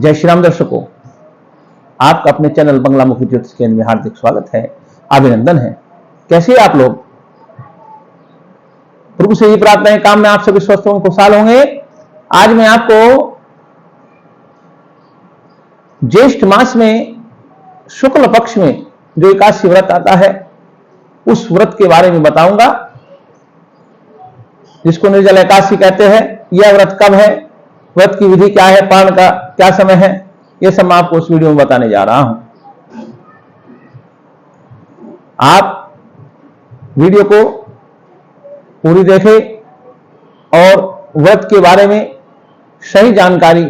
जय श्री राम दर्शकों, आपका अपने चैनल बंगला मुखी ज्योतिष केंद्र में हार्दिक स्वागत है, अभिनंदन है। कैसे हैं आप लोग? प्रभु से ही प्रार्थना है, काम में आप सभी स्वस्थ होंगे, खुशहाल होंगे। आज मैं आपको ज्येष्ठ मास में शुक्ल पक्ष में जो एकादशी व्रत आता है उस व्रत के बारे में बताऊंगा, जिसको निर्जल एकादशी कहते हैं। यह व्रत कब है, व्रत की विधि क्या है, पारण का क्या समय है, यह सब मैं आपको इस वीडियो में बताने जा रहा हूं। आप वीडियो को पूरी देखें और व्रत के बारे में सही जानकारी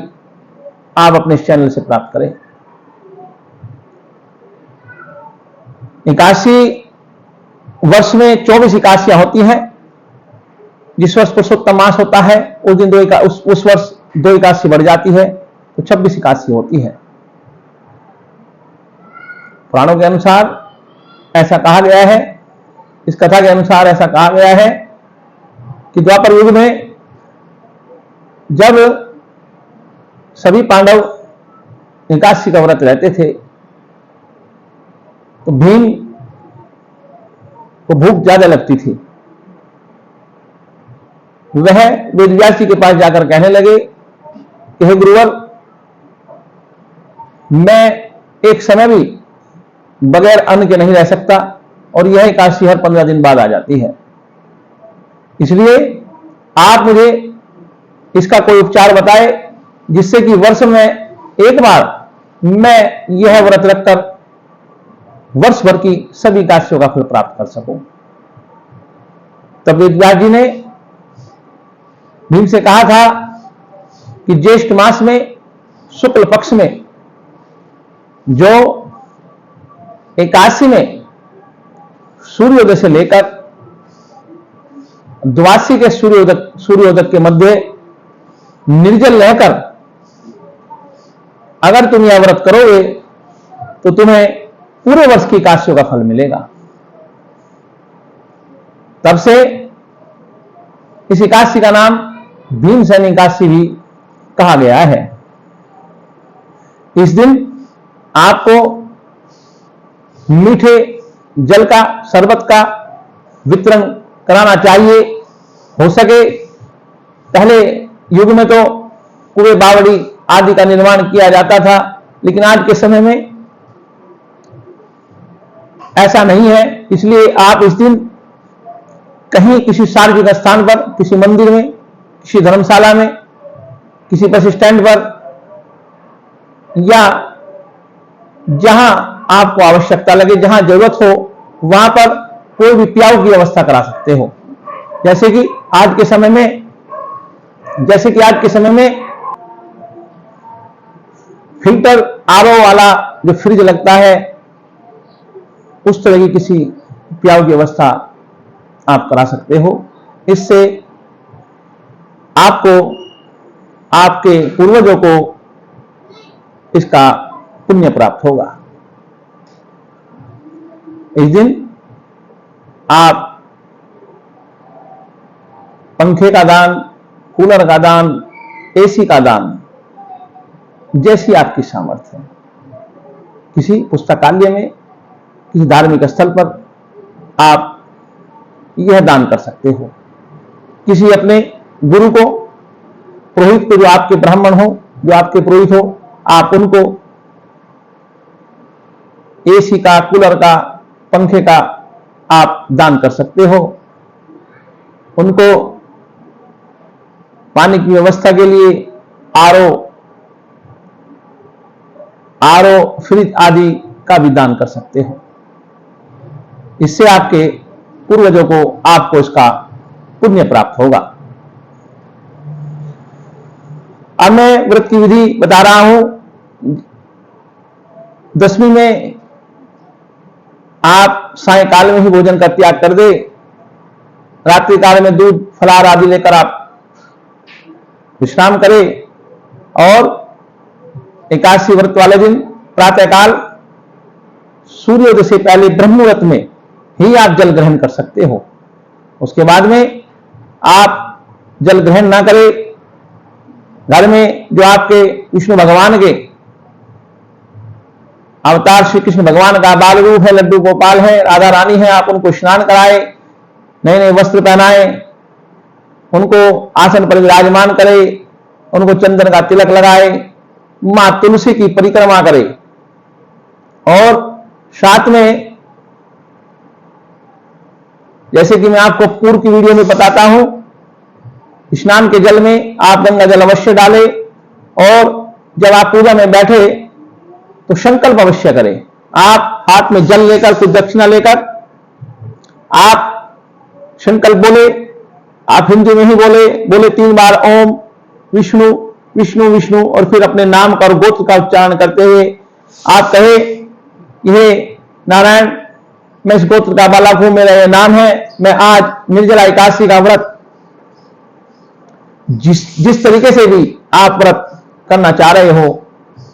आप अपने चैनल से प्राप्त करें। एकादशी वर्ष में 24 एकादशियां होती हैं। जिस वर्ष पुरुषोत्तम मास होता है उस दिन उस वर्ष 2 एकादशी बढ़ जाती है, तो 26 एकादशी होती है। पुराणों के अनुसार ऐसा कहा गया है, इस कथा के अनुसार ऐसा कहा गया है कि द्वापर युग में जब सभी पांडव एकादशी का व्रत रहते थे तो भीम को भूख ज्यादा लगती थी। वह वेदव्यास जी के पास जाकर कहने लगे कि हे गुरुवर, मैं एक समय भी बगैर अन्न के नहीं रह सकता और यह एकादशी हर 15 दिन बाद आ जाती है, इसलिए आप मुझे इसका कोई उपचार बताए जिससे कि वर्ष में एक बार मैं यह व्रत रखकर वर्ष भर की सभी एकादशियों का फल प्राप्त कर सकूं। तब वेदव्यास जी ने भीम से कहा था कि ज्येष्ठ मास में शुक्ल पक्ष में जो एकादशी में सूर्योदय से लेकर द्वादशी के सूर्योदय के मध्य निर्जल रहकर अगर तुम यह व्रत करोगे तो तुम्हें पूरे वर्ष की एकादशियों का फल मिलेगा। तब से इस एकादशी का नाम भीमसेन एकादशी भी कहा गया है। इस दिन आपको मीठे जल का, शरबत का वितरण कराना चाहिए। हो सके, पहले युग में तो कुएं, बावड़ी आदि का निर्माण किया जाता था, लेकिन आज के समय में ऐसा नहीं है। इसलिए आप इस दिन कहीं किसी सार्वजनिक स्थान पर, किसी मंदिर में, किसी धर्मशाला में, किसी बस स्टैंड पर या जहां आपको आवश्यकता लगे, जहां जरूरत हो, वहां पर कोई भी प्याऊ की व्यवस्था करा सकते हो। जैसे कि आज के समय में फिल्टर आरओ वाला जो फ्रिज लगता है, उस तरह की किसी प्याऊ की व्यवस्था आप करा सकते हो। इससे आपको, आपके पूर्वजों को इसका पुण्य प्राप्त होगा। इस दिन आप पंखे का दान, कूलर का दान, एसी का दान, जैसी आपकी सामर्थ्य है, किसी पुस्तकालय में, किसी धार्मिक स्थल पर आप यह दान कर सकते हो। किसी अपने गुरु को, पुरोहित को, जो आपके ब्राह्मण हो, जो आपके पुरोहित हो, आप उनको एसी का, कूलर का, पंखे का आप दान कर सकते हो। उनको पानी की व्यवस्था के लिए आरओ, फ्रिज आदि का भी दान कर सकते हो। इससे आपके पूर्वजों को, आपको इसका पुण्य प्राप्त होगा। अब मैं व्रत की विधि बता रहा हूं। दशमी में आप सायंकाल में ही भोजन का त्याग कर दे। रात्रि काल में दूध, फलाहार आदि लेकर आप विश्राम करें और एकादशी व्रत वाले दिन प्रातःकाल सूर्योदय से पहले ब्रह्म मुहूर्त में ही आप जल ग्रहण कर सकते हो। उसके बाद में आप जल ग्रहण ना करें। घर में जो आपके विष्णु भगवान के अवतार श्री कृष्ण भगवान का बाल रूप है, लड्डू गोपाल है, राधा रानी है। आप उनको स्नान कराए, नए नए वस्त्र पहनाए, उनको आसन पर विराजमान करे, उनको चंदन का तिलक लगाए, मां तुलसी की परिक्रमा करे। और साथ में जैसे कि मैं आपको पूर्व की वीडियो में बताता हूं, स्नान के जल में आप गंगा जल अवश्य डालें, और जब आप पूजा में बैठे तो संकल्प अवश्य करें। आप हाथ में जल लेकर, कुछ दक्षिणा लेकर आप संकल्प बोले। आप हिंदी में ही बोले 3 बार ओम विष्णु विष्णु विष्णु, और फिर अपने नाम का और गोत्र का उच्चारण करते हुए आप कहे, यह नारायण, मैं इस गोत्र का बालक हूं, मेरा यह नाम है, मैं आज निर्जला एकादशी का व्रत जिस तरीके से भी आप व्रत करना चाह रहे हो,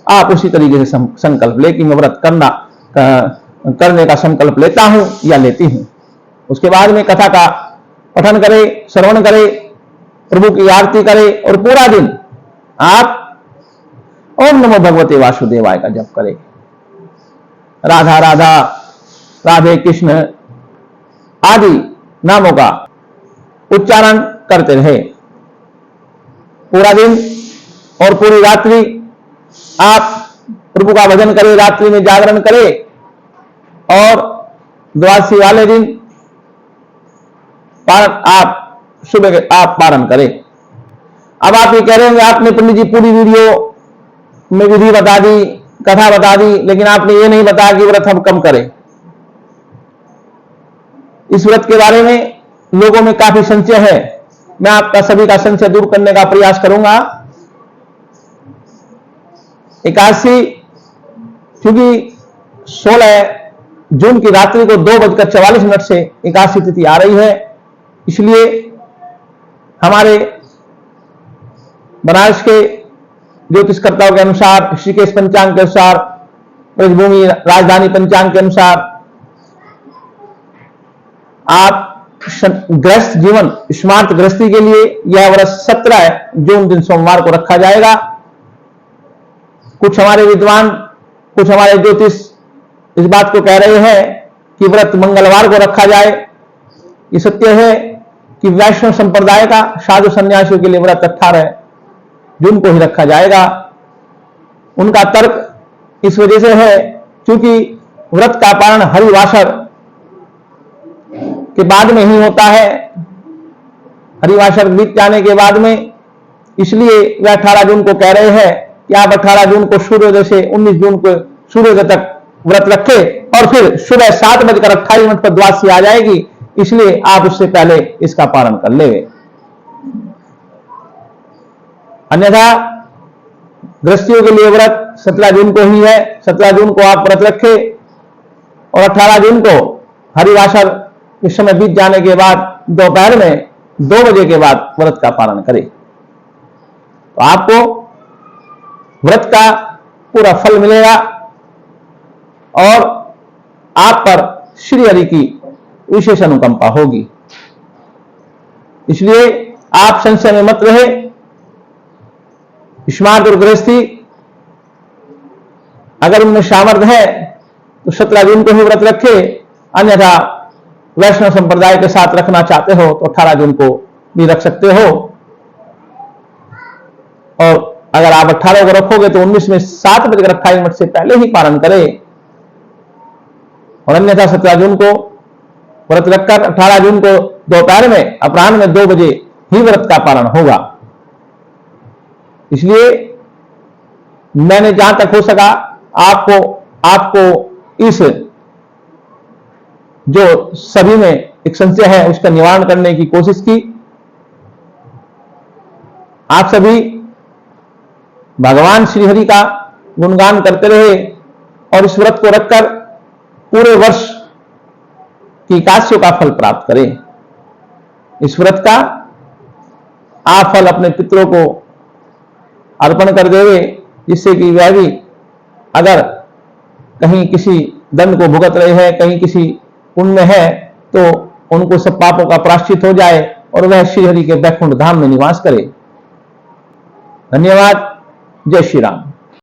आप उसी तरीके से संकल्प ले कि मैं व्रत करने का संकल्प लेता हूं या लेती हूं। उसके बाद में कथा का पठन करे, श्रवण करे, प्रभु की आरती करे, और पूरा दिन आप ओम नमो भगवते वासुदेवाय का जप करें। राधा राधा, राधे कृष्ण आदि नामों का उच्चारण करते रहे। पूरा दिन और पूरी रात्रि आप प्रभु का भजन करें, रात्रि में जागरण करें, और द्वादशी वाले दिन आप सुबह आप पारण करें। अब आप ये कह रहे होंगे, आपने पंडित जी पूरी वीडियो में विधि बता दी, कथा बता दी, लेकिन आपने ये नहीं बताया कि व्रत हम कम करें। इस व्रत के बारे में लोगों में काफी संशय है। मैं आपका सभी का संशय दूर करने का प्रयास करूंगा। एकादशी क्योंकि 16 जून की रात्रि को 2:44 से एकादशी तिथि आ रही है, इसलिए हमारे बनारस के ज्योतिषकर्ताओं के अनुसार, ऋषिकेश पंचांग के अनुसार, ब्रजभूमि राजधानी पंचांग के अनुसार, आप गृहस्थ जीवन स्मार्ट गृहस्थी के लिए यह व्रत 17 जून दिन सोमवार को रखा जाएगा। कुछ हमारे विद्वान, कुछ हमारे ज्योतिष इस बात को कह रहे हैं कि व्रत मंगलवार को रखा जाए। ये सत्य है कि वैष्णव संप्रदाय का साधु सन्यासियों के लिए व्रत 18 जून को ही रखा जाएगा। उनका तर्क इस वजह से है क्योंकि व्रत का पारण हरिवासर के बाद में ही होता है, हरिवासर बीत जाने के बाद में, इसलिए वे 18 जून को कह रहे हैं कि आप 18 जून को सूर्योदय से 19 जून को सूर्योदय तक व्रत रखे, और फिर सुबह 7:28 पर द्वादशी आ जाएगी, इसलिए आप उससे पहले इसका पारण कर ले। अन्यथा गृहस्थियों के लिए व्रत 17 जून को ही है। 17 जून को आप व्रत रखे और 18 जून को हरिवासर इस समय बीत जाने के बाद दोपहर में 2 बजे के बाद व्रत का पालन करें, तो आपको व्रत का पूरा फल मिलेगा और आप पर श्री हरि की विशेष अनुकंपा होगी। इसलिए आप संशय में मत रहे। स्मार्ट और गृहस्थी अगर उनमें सामर्थ्य है तो 17 जून को ही व्रत रखे, अन्यथा वैष्णव संप्रदाय के साथ रखना चाहते हो तो 18 जून को भी रख सकते हो, और अगर आप 18 को रखोगे तो 19 में 7:28 से पहले ही पारण करें, और अन्यथा 17 जून को व्रत रखकर 18 जून को दोपहर में अपराह्न में 2 बजे ही व्रत का पारण होगा। इसलिए मैंने जहां तक हो सका आपको इस जो सभी में एक संशय है उसका निवारण करने की कोशिश की। आप सभी भगवान श्री हरि का गुणगान करते रहे और इस व्रत को रखकर पूरे वर्ष की एकादशियों का फल प्राप्त करें। इस व्रत का आप फल अपने पितरों को अर्पण कर देवे, जिससे कि वह भी अगर कहीं किसी दंड को भुगत रहे हैं, कहीं किसी पुण्य है, तो उनको सब पापों का प्रायश्चित हो जाए और वह श्री हरि के वैकुंठ धाम में निवास करे। धन्यवाद। जय श्री राम।